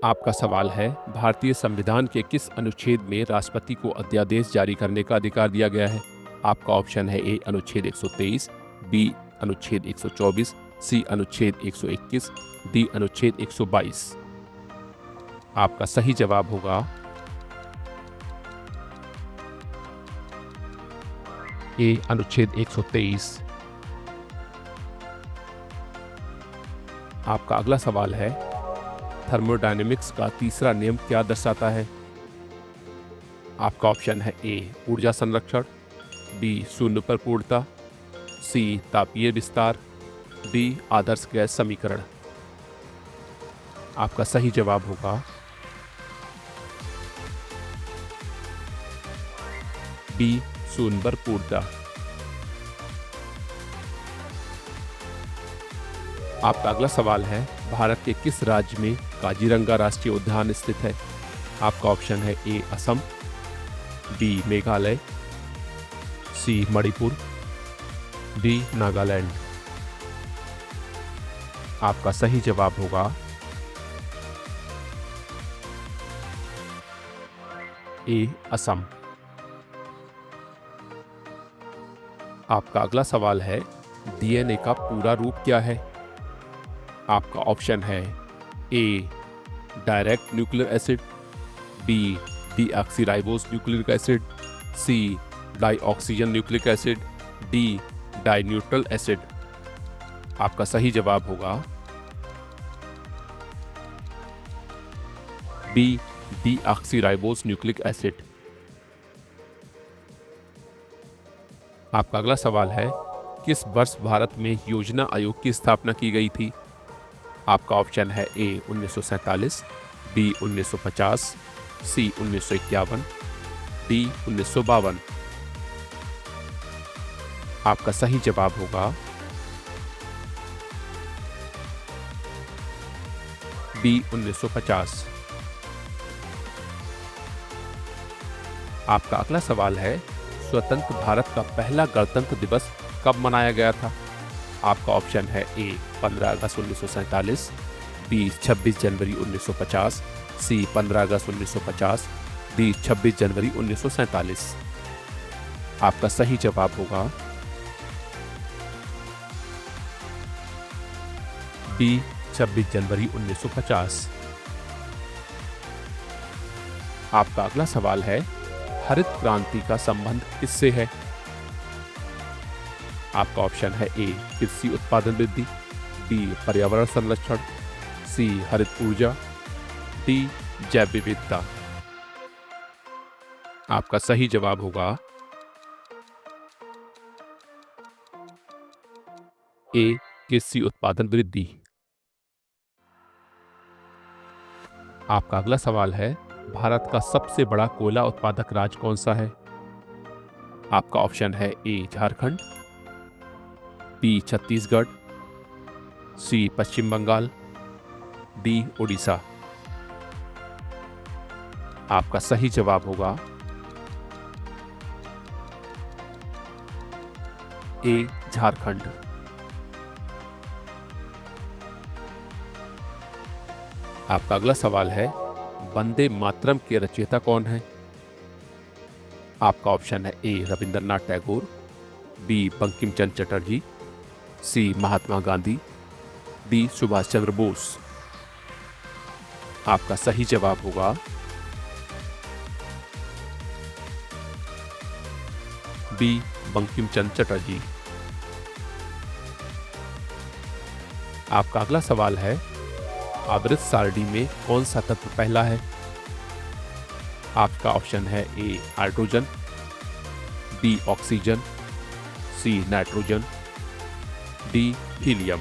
आपका सवाल है, भारतीय संविधान के किस अनुच्छेद में राष्ट्रपति को अध्यादेश जारी करने का अधिकार दिया गया है? आपका ऑप्शन है ए अनुच्छेद 123, बी अनुच्छेद 124, सी अनुच्छेद 121, डी अनुच्छेद 122। आपका सही जवाब होगा ए अनुच्छेद 123। आपका अगला सवाल है, थर्मोडायनेमिक्स का तीसरा नियम क्या दर्शाता है? आपका ऑप्शन है ए ऊर्जा संरक्षण, बी शून्य पर पूर्णता, सी तापीय विस्तार, डी आदर्श गैस समीकरण। आपका सही जवाब होगा बी शून्य पर पूर्णता। आपका अगला सवाल है, भारत के किस राज्य में काजीरंगा राष्ट्रीय उद्यान स्थित है? आपका ऑप्शन है ए असम, बी मेघालय, सी मणिपुर, डी नागालैंड। आपका सही जवाब होगा ए असम। आपका अगला सवाल है, डीएनए का पूरा रूप क्या है? आपका ऑप्शन है A direct nuclear acid, B deoxyribose nucleic acid, C dioxygen nucleic acid, D dineutral acid. आपका सही जवाब होगा बी डीऑक्सीराइबोस न्यूक्लिक एसिड। आपका अगला सवाल है, किस वर्ष भारत में योजना आयोग की स्थापना की गई थी? आपका ऑप्शन है ए 1947, बी 1950, सी 1951, डी 1952। आपका सही जवाब होगा बी 1950। आपका अगला सवाल है, स्वतंत्र भारत का पहला गणतंत्र दिवस कब मनाया गया था? आपका ऑप्शन है ए 15 अगस्त 1947, बी 26 जनवरी 1950, सी 15 अगस्त 1950, डी 26 जनवरी 1947। आपका सही जवाब होगा बी 26 जनवरी 1950। आपका अगला सवाल है, हरित क्रांति का संबंध किससे है? आपका ऑप्शन है ए कृषि उत्पादन वृद्धि, बी पर्यावरण संरक्षण, सी हरित ऊर्जा, डी जैव विविधता। आपका सही जवाब होगा ए कृषि उत्पादन वृद्धि। आपका अगला सवाल है, भारत का सबसे बड़ा कोयला उत्पादक राज्य कौन सा है? आपका ऑप्शन है ए झारखंड, बी छत्तीसगढ़, सी पश्चिम बंगाल, डी उड़ीसा। आपका सही जवाब होगा ए झारखंड। आपका अगला सवाल है, वंदे मातरम के रचयिता कौन है? आपका ऑप्शन है ए रविंद्रनाथ टैगोर, बी बंकिम चंद्र चटर्जी, सी महात्मा गांधी, डी सुभाष चंद्र बोस। आपका सही जवाब होगा बी बंकिम चंद्र चटर्जी। आपका अगला सवाल है, आवृत सारणी में कौन सा तत्व पहला है? आपका ऑप्शन है A hydrogen, B oxygen, C nitrogen, D helium.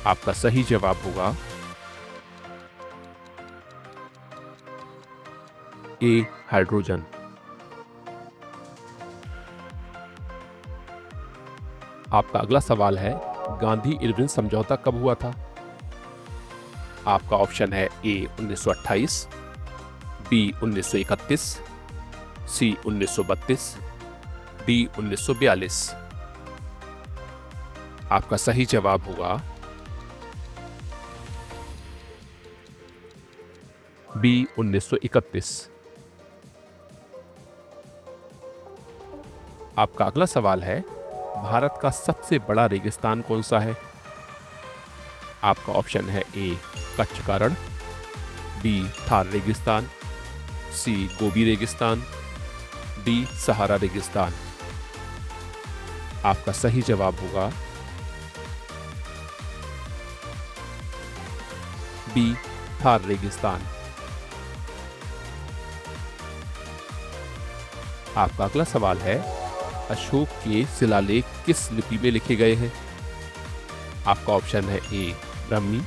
आपका सही जवाब होगा ए हाइड्रोजन। आपका अगला सवाल है, गांधी इरविन समझौता कब हुआ था? आपका ऑप्शन है ए 1928, बी 1931, सी 1932, डी 1942। आपका सही जवाब होगा बी 1931। आपका अगला सवाल है, भारत का सबसे बड़ा रेगिस्तान कौन सा है? आपका ऑप्शन है ए कच्छ का रण, बी थार रेगिस्तान, सी गोबी रेगिस्तान, डी सहारा रेगिस्तान। आपका सही जवाब होगा बी थार रेगिस्तान। आपका अगला सवाल है, अशोक के शिलालेख किस लिपि में लिखे गए हैं? आपका ऑप्शन है ए ब्राह्मी,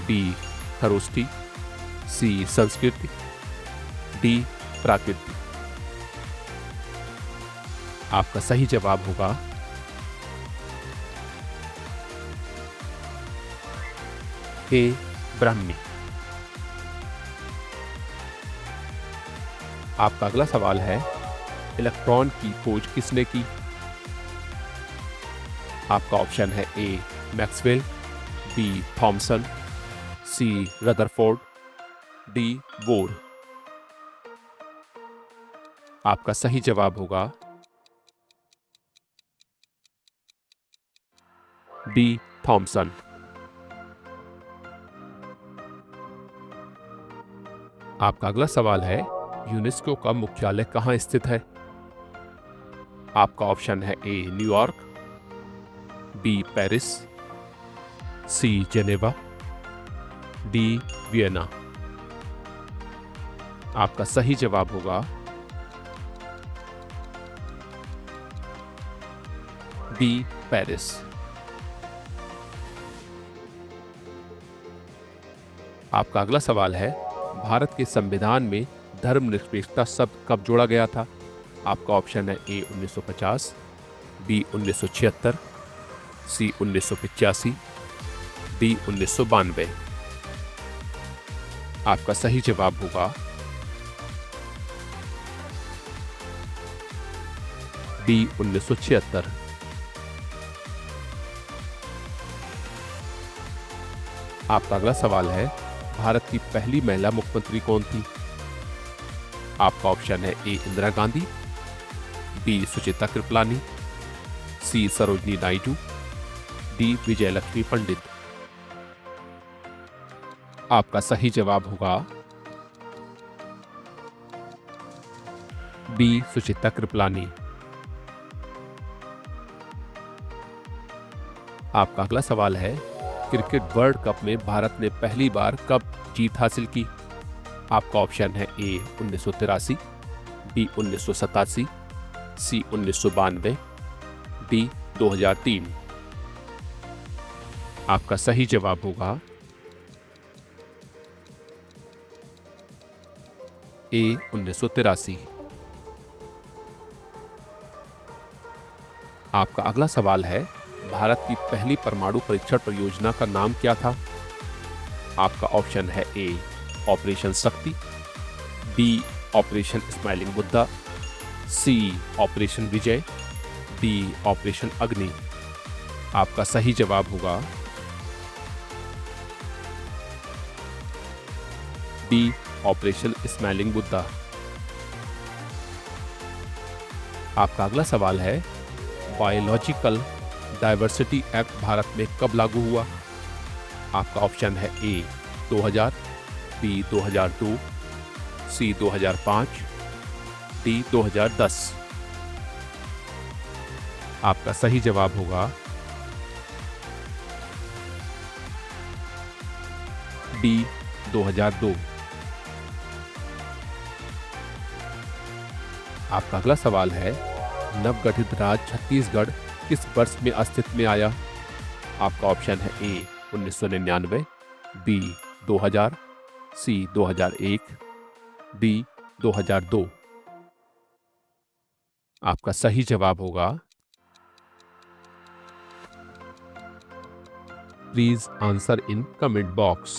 बी खरोष्ठी, सी संस्कृत, डी प्राकृत। आपका सही जवाब होगा ए ब्राह्मी। आपका अगला सवाल है, इलेक्ट्रॉन की खोज किसने की? आपका ऑप्शन है ए मैक्सवेल, बी थॉमसन, सी रदरफोर्ड, डी बोर। आपका सही जवाब होगा डी थॉमसन। आपका अगला सवाल है, यूनेस्को का मुख्यालय कहाँ स्थित है? आपका ऑप्शन है A New York, B Paris, C Geneva, D Vienna. आपका सही जवाब होगा बी पेरिस। आपका अगला सवाल है, भारत के संविधान में धर्मनिरपेक्षता शब्द कब जोड़ा गया था? आपका ऑप्शन है ए 1950, बी 1976, सी 1985, डी 1992। आपका सही जवाब होगा डी 1976। आपका अगला सवाल है, भारत की पहली महिला मुख्यमंत्री कौन थी? आपका ऑप्शन है ए इंदिरा गांधी, बी सुचित्रा कृपलानी, सी सरोजनी नायडू, डी विजयलक्ष्मी पंडित। आपका सही जवाब होगा बी सुचित्रा कृपलानी। आपका अगला सवाल है, क्रिकेट वर्ल्ड कप में भारत ने पहली बार कब जीत हासिल की? आपका ऑप्शन है ए 1983, बी 1987, सी 1992, डी 2003। आपका सही जवाब होगा ए 1983। आपका अगला सवाल है, भारत की पहली परमाणु परीक्षण परियोजना का नाम क्या था? आपका ऑप्शन है ए ऑपरेशन शक्ति, बी ऑपरेशन स्माइलिंग बुद्धा, सी ऑपरेशन विजय, डी ऑपरेशन अग्नि। आपका सही जवाब होगा डी ऑपरेशन स्माइलिंग बुद्धा। आपका अगला सवाल है, बायोलॉजिकल डाइवर्सिटी एक्ट भारत में कब लागू हुआ? आपका ऑप्शन है ए 2000, बी 2002, सी 2005, डी 2010। आपका सही जवाब होगा डी 2002। आपका अगला सवाल है, नवगठित राज्य छत्तीसगढ़ किस वर्ष में अस्तित्व में आया? आपका ऑप्शन है ए 1999, बी 2000, सी 2001, डी 2002। आपका सही जवाब होगा please answer in comment box.